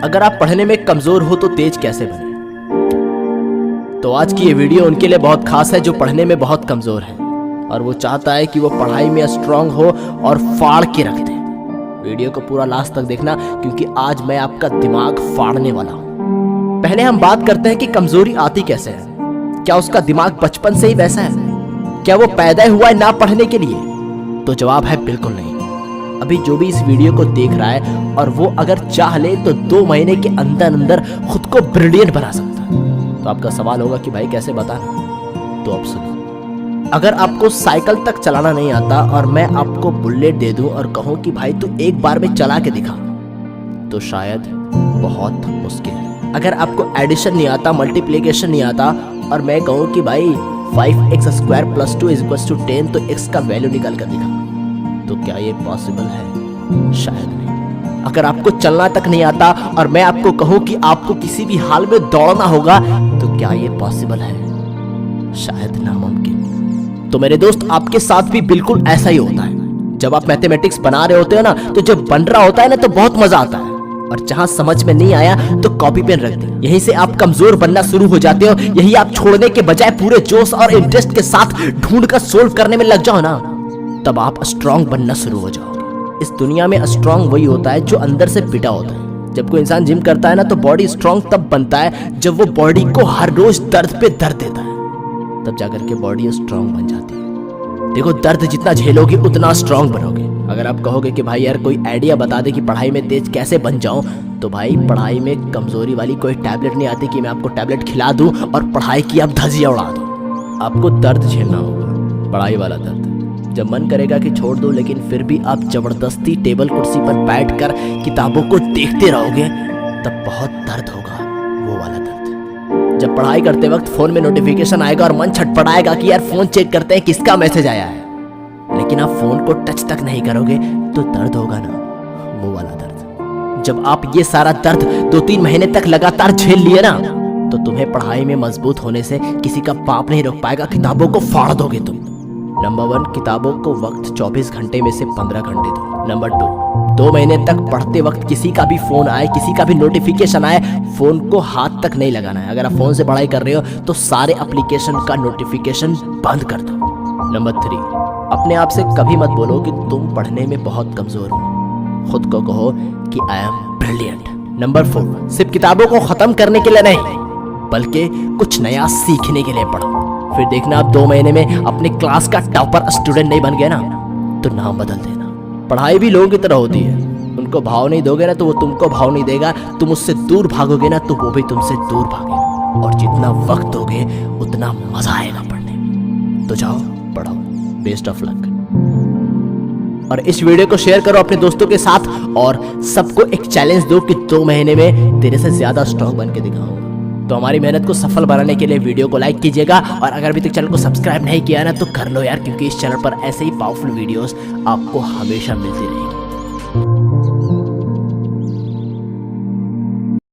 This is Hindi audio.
अगर आप पढ़ने में कमजोर हो तो तेज कैसे बने। तो आज की ये वीडियो उनके लिए बहुत खास है जो पढ़ने में बहुत कमजोर है और वो चाहता है कि वो पढ़ाई में स्ट्रांग हो और फाड़ के रख दे। वीडियो को पूरा लास्ट तक देखना क्योंकि आज मैं आपका दिमाग फाड़ने वाला हूँ। पहले हम बात करते हैं कि कमजोरी आती कैसे है। क्या उसका दिमाग बचपन से ही वैसा है? क्या वो पैदा हुआ है ना पढ़ने के लिए? तो जवाब है बिल्कुल नहीं। अभी जो भी इस वीडियो को देख रहा है और वो अगर चाह ले तो 2 महीने के अंदर अंदर खुद को ब्रिलियंट बना सकता है। तो आपका सवाल होगा कि भाई कैसे बताना? तो आप सुनो। अगर आपको साइकिल तक चलाना नहीं आता और मैं आपको बुलेट दे दूं और कहूं कि भाई तू एक बार में चला के दिखा, तो शायद बहुत मुश्किल है। अगर आपको एडिशन नहीं आता, मल्टीप्लिकेशन नहीं आता और मैं कहूं कि भाई 5x² + 2 = 10 तो x का वैल्यू निकाल कर दिखा, तो क्या ये पॉसिबल है? शायद नहीं। अगर आपको चलना तक नहीं आता और मैं आपको कहूं कि आपको किसी भी हाल में दौड़ना होगा, तो क्या ये पॉसिबल है? शायद नामुमकिन। तो मेरे दोस्त आपके साथ भी बिल्कुल ऐसा ही होता है। जब आप मैथमेटिक्स बना रहे होते हो ना, तो जब बन रहा होता है ना तो बहुत मजा आता है और जहां समझ में नहीं आया तो कॉपी पेन रख दे। यहीं से आप कमजोर बनना शुरू हो जाते हो। यही आप छोड़ने के बजाय पूरे जोश और इंटरेस्ट के साथ ढूंढ कर सोल्व करने में लग जाओ ना, तब आप स्ट्रांग बनना शुरू हो जाओगे। इस दुनिया में स्ट्रांग वही होता है जो अंदर से पिटा होता है। जब कोई इंसान जिम करता है ना तो बॉडी स्ट्रांग तब बनता है जब वो बॉडी को हर रोज दर्द पे दर्द देता है, तब जाकर के बॉडी स्ट्रांग बन जाती है। देखो, दर्द जितना झेलोगे उतना स्ट्रांग बनोगे। अगर आप कहोगे कि भाई यार कोई आइडिया बता दे कि पढ़ाई में तेज कैसे बन जाऊं, तो भाई पढ़ाई में कमजोरी वाली कोई टैबलेट नहीं आती कि मैं आपको टैबलेट खिला दूं और पढ़ाई की आप धज्जियां उड़ा दो। आपको दर्द झेलना होगा, पढ़ाई वाला दर्द। जब मन करेगा कि छोड़ दो, लेकिन फिर भी आप जबरदस्ती टेबल कुर्सी पर बैठकर किताबों को देखते रहोगे, तब बहुत दर्द होगा, वो वाला दर्द। जब पढ़ाई करते वक्त फोन में नोटिफिकेशन आएगा और मन छटपटाएगा कि यार फोन चेक करते हैं किसका मैसेज आया है, लेकिन आप फोन को टच तक नहीं करोगे, तो दर्द होगा ना, वो वाला दर्द। जब आप ये सारा दर्द 2-3 महीने तक लगातार झेल लिए ना, तो तुम्हें पढ़ाई में मजबूत होने से किसी का पाप नहीं रोक पाएगा। किताबों को फाड़ दोगे तुम। नंबर 1, किताबों को वक्त 24 घंटे में से 15 घंटे दो। नंबर 2, 2 महीने तक पढ़ते वक्त किसी का भी फोन आए, किसी का भी नोटिफिकेशन आए, फोन को हाथ तक नहीं लगाना है। अगर आप फोन से पढ़ाई कर रहे हो तो सारे एप्लीकेशन का नोटिफिकेशन बंद कर दो। नंबर 3, अपने आप से कभी मत बोलो कि तुम पढ़ने में बहुत कमजोर हो। खुद को कहो कि आई एम ब्रिलियंट। नंबर 4, सिर्फ किताबों को खत्म करने के लिए नहीं, बल्कि कुछ नया सीखने के लिए पढ़ो। फिर देखना आप 2 महीने में अपने क्लास का टॉपर स्टूडेंट नहीं बन गए ना, तो नाम बदल देना। पढ़ाई भी लोगों की तरह होती है। उनको भाव नहीं दोगे ना तो वो तुमको भाव नहीं देगा। तुम उससे दूर भागोगे ना तो वो भी तुमसे दूर भागेगा। और जितना वक्त दोगे उतना मजा आएगा पढ़ने में। तो जाओ पढ़ो। Best of luck. और इस वीडियो को शेयर करो अपने दोस्तों के साथ और सबको एक चैलेंज दो कि 2 महीने में तेरे से ज्यादा स्ट्रांग बन के दिखाऊंगा। तो हमारी मेहनत को सफल बनाने के लिए वीडियो को लाइक कीजिएगा और अगर अभी तक चैनल को सब्सक्राइब नहीं किया ना तो कर लो यार, क्योंकि इस चैनल पर ऐसे ही पावरफुल वीडियोस आपको हमेशा मिलती रहेगी।